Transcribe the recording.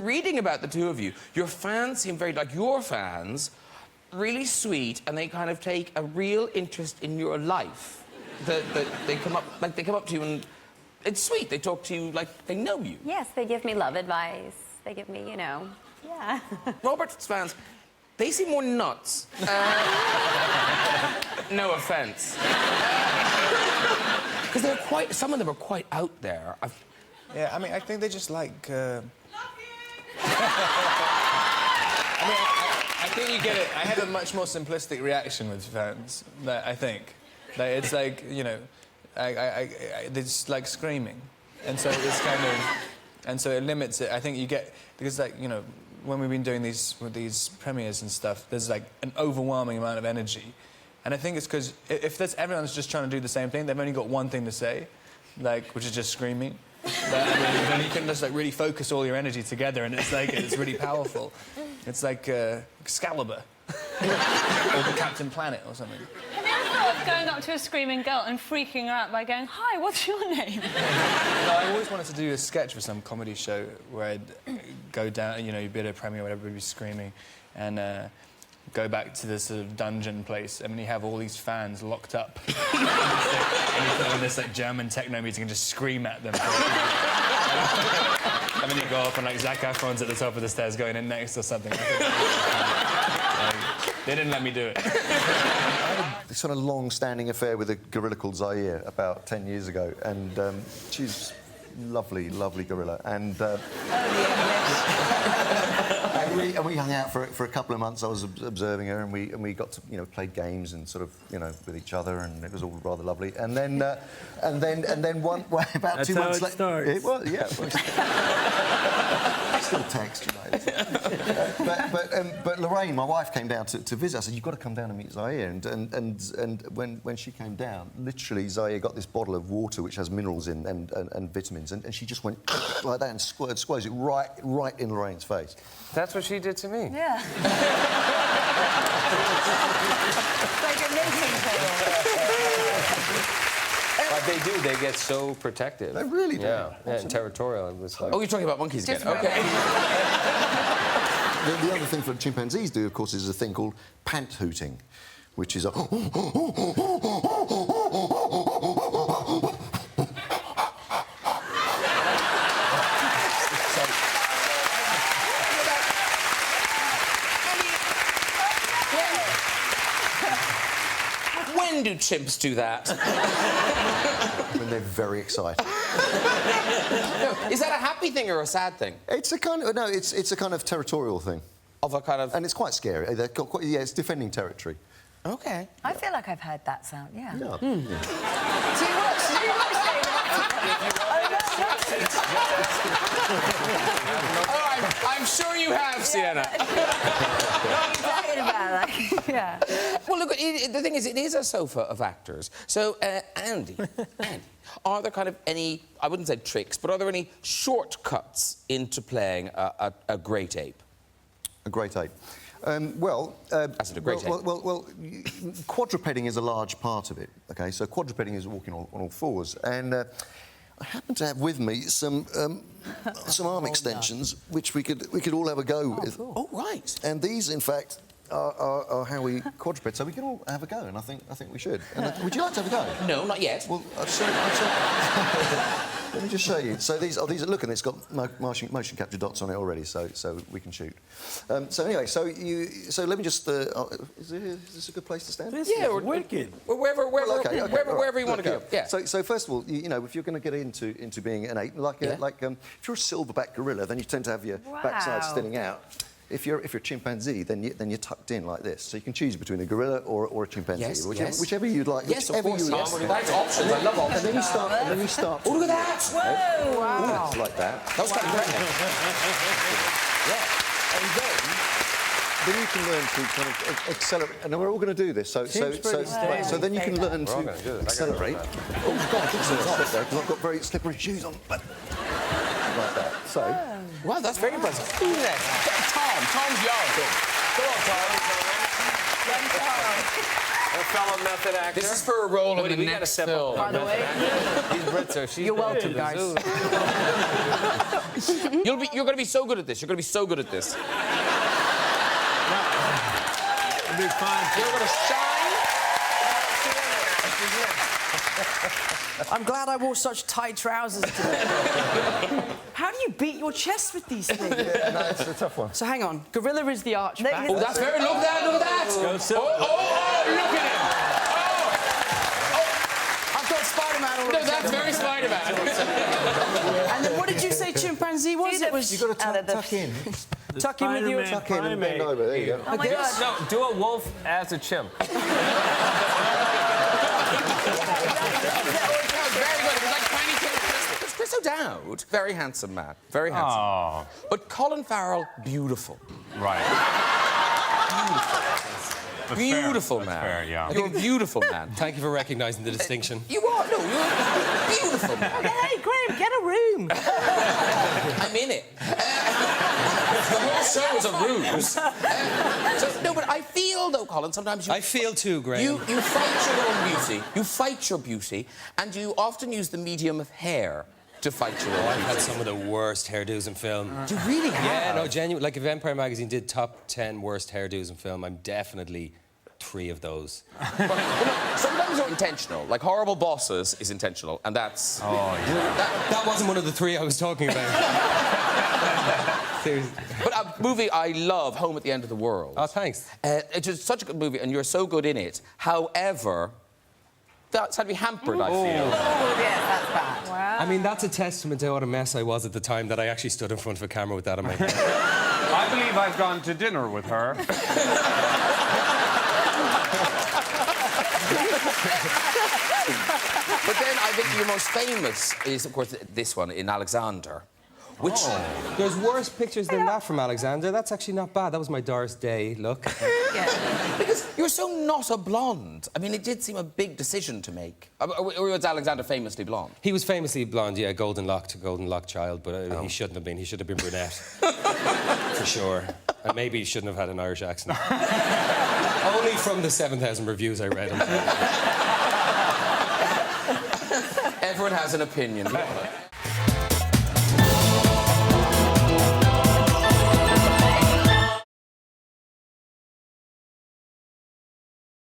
reading about the two of you, your fans seem very, like, your fans, really sweet, and they kind of take a real interest in your life. That they come up to you and it's sweet. They talk to you like they know you. Yes, they give me love advice. They give me, you know, yeah. Robert's fans, they seem more nuts. No offence. Because they're quite, some of them are quite out there. Yeah, I mean, I think they just like... I mean, I think you get it. I have a much more simplistic reaction with fans, I think. Like, it's like, you know, they're just like screaming. And so it's kind of... And so it limits it. I think you get... Because, like, you know, when we've been doing these premieres and stuff, there's, like, an overwhelming amount of energy. And I think it's because if everyone's just trying to do the same thing, they've only got one thing to say, like, which is just screaming. Then you can just, like, really focus all your energy together, and it's, like, it's really powerful. It's like Excalibur. Or the Captain Planet or something. Have you ever thought of going up to a screaming girl and freaking her out by going, "Hi, what's your name?" No, I always wanted to do a sketch for some comedy show where I'd go down, you know, you'd be at a premiere where everybody would be screaming, and go back to this sort of dungeon place, and then you have all these fans locked up. And you put on this, like, German techno music and just scream at them. And then you go up and, like, Zac Efron's at the top of the stairs going in next or something. They didn't let me do it. I had a sort of long-standing affair with a gorilla called Zaire about 10 years ago, and she's lovely, lovely gorilla, and... And we hung out for a couple of months. I was observing her, and we got to, you know, play games and sort of, you know, with each other, and it was all rather lovely. And then about 2 months later, it was, yeah. Still text, you know. But Lorraine, my wife, came down to visit. I said, "You've got to come down and meet Zaire." And when she came down, literally Zaire got this bottle of water which has minerals in and vitamins, and she just went like that and squirted it right in Lorraine's face. That's what she did to me. Yeah. It's like a mating But they do. They get so protective. They really do. Yeah, and territorial. It was like... Oh, you're talking about monkeys again? OK. The other thing that chimpanzees do, of course, is a thing called pant hooting, which is a... When do chimps do that? When they're very excited. No, is that a happy thing or a sad thing? It's a kind of... No, it's a kind of territorial thing. Of a kind of... And it's quite scary. They're quite, yeah, it's defending territory. OK. I feel like I've heard that sound, yeah. Yeah. Do you watch I'm sure you have, Sienna. talking about, like, yeah. Well, look, the thing is, it is a sofa of actors. So, Andy, are there kind of any, I wouldn't say tricks, but are there any shortcuts into playing a great ape? A great ape. I said a great ape. Well, quadrupeding is a large part of it, OK? So quadrupeding is walking on all fours, and I happen to have with me some arm extensions, which we could all have a go with. Cool. Oh, right. And these, in fact, are how we quadruped, so we can all have a go, and I think we should. And, would you like to have a go? No, not yet. Well, let me just show you. So these look, and it's got motion capture dots on it already, so we can shoot. So anyway, so let me just. Is this a good place to stand? Yeah, wicked. Wherever you want to go. Yeah. So first of all, you know, if you're going to get into being an ape, if you're a silverback gorilla, then you tend to have your backside sticking out. If you're a chimpanzee, then you're tucked in like this. So you can choose between a gorilla or a chimpanzee, whichever you'd like. Yes, of course. That's options. I love options. And then you start. Oh, look at that! Whoa! Wow. Like that. That was kind of great. Yeah. And then you can learn to kind of accelerate. And we're all going to do this. So then you can learn to accelerate. Oh God, it's a slip there because I've got very slippery shoes on. Like that. So. Wow, that's very impressive. Who's next? Tom's young. Go on, Tom. A fellow method actor. This is for a role in Wait, the we gotta next step up. film. By the way, These Brits are... She's you're welcome, guys. You're going to be so good at this. You're going to be so good at this. It'll be fine. You're going to shine. I'm glad I wore such tight trousers today. How do you beat your chest with these things? Yeah, no, it's a tough one. So hang on. Gorilla is the archback. Oh, that's very... Look at that, look at that. Oh, look at him. I've got Spider-Man already. No, that's very Spider-Man. And then what did you say chimpanzee was? It was... You've got to tuck in. Tuck in with your... Spider-Man Tuck in and bend over. There you go. Oh my God. No, do a wolf as a chimp. Very good. It was like tiny Chris. Chris O'Dowd, very handsome man. Very handsome. Oh, But Colin Farrell, beautiful. right. That's Beautiful fair. man. That's fair, yeah. You're a beautiful man. Thank you for recognising the distinction. You are. No, you're a beautiful man. Hey, Graham, get a room. I'm in it. The whole show is a ruse. No, but I feel, though, Colin, sometimes you... I feel too, Graham. You fight your own beauty. You fight your beauty, and you often use the medium of hair to fight your own I've beauty. had some of the worst hairdos in film. You really have? Yeah, no, genuine. Like, if Empire Magazine did top 10 worst hairdos in film, I'm definitely 3 of those. Sometimes they're intentional. Like, Horrible Bosses is intentional, and that's... Oh, yeah. That wasn't one of the 3 I was talking about. Seriously. But a movie I love, Home at the End of the World. Oh, thanks. It's just such a good movie, and you're so good in it. However, that's had to be hampered, I feel. Oh, yeah, that's bad. Wow. I mean, that's a testament to what a mess I was at the time that I actually stood in front of a camera with that on my head. I believe I've gone to dinner with her. But then I think your most famous is, of course, this one in Alexander, which... There's worse pictures than that from Alexander. That's actually not bad. That was my Doris Day look. Because you're so not a blonde. I mean, it did seem a big decision to make. Or was Alexander famously blonde? He was famously blonde, yeah, golden locked child, but he shouldn't have been. He should have been brunette. For sure. And maybe he shouldn't have had an Irish accent. Only from the 7,000 reviews I read. Everyone has an opinion.